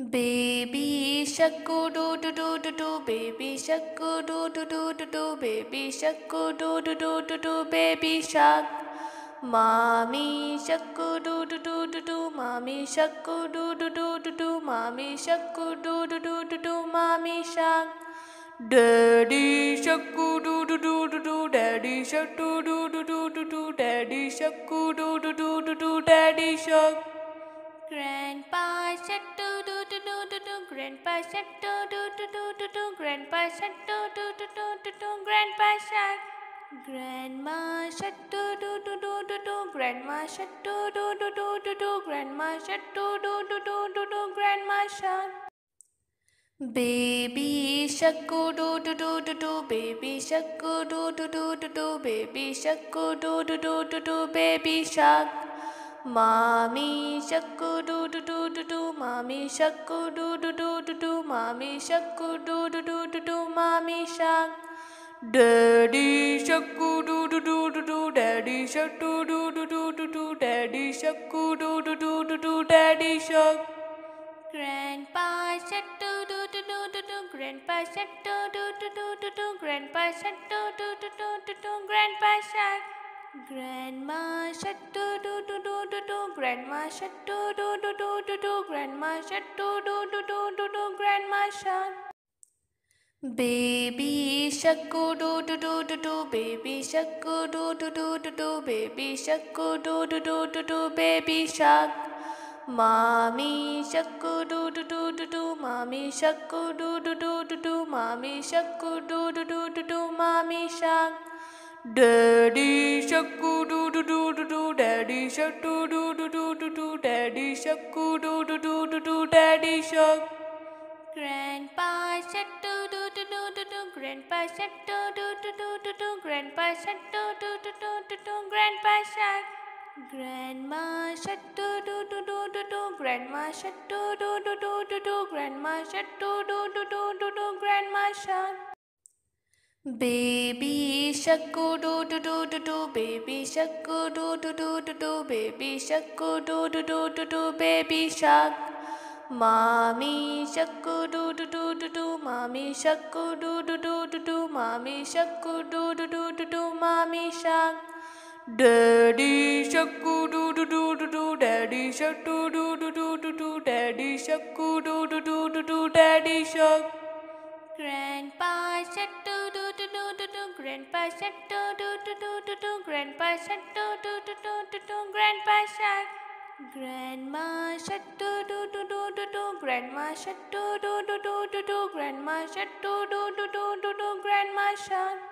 Baby shark do do do do do, baby shark do do do do do, baby shark do do do do do, baby shark. Mommy shark do do do do do, mommy shark do do do do, mommy shark do do do do, mommy shark. Daddy shark do do do, daddy shark do do do, daddy shark do do do, daddy shark. Grandpa shark do do do, grandpa shark do do do, grandpa shark do do do, grandpa shark. Grandma shark do do do, grandma shark do do do, grandma shark do do do, grandma shark. Baby shark do do do, baby shark do do do, baby shark do do do, baby shark. Mommy shark do do do, mommy shark do do do, mommy shark do do do, mommy shark. Daddy shark do do do, daddy shark do do do, daddy shark do do do, daddy shark. Grandpa shark do do do, grandpa shark do do do, grandpa shark do do, grandpa shark. Grandma shark do do do, grandma shark do do do, grandma shark do do, grandma shark. Baby shark do do do, baby shark do do do, baby shark do do do, baby shark. Mommy shark do do do, mommy shark do do do, mommy shark do do, mommy shark. Daddy shark do do do, daddy shark do do, daddy shark do do, daddy shark. Grandpa shark do do, grandpa shark do do, grandpa shark do do, grandpa shark. Grandma shark do do, grandma shark do do, grandma shark do do, grandma shark. Baby shark do do do, baby shark do do, baby shark do do, baby shark. Mommy shark do do, mommy shark do do, mommy shark do do, mommy shark. Daddy shark do do, daddy shark do do, daddy shark do do, daddy shark. Grandpa shark do do, grandpa shark do do, grandpa shark do do, grandpa shark. Grandma shark do do, grandma shark do do, grandma shark do do, grandma shark.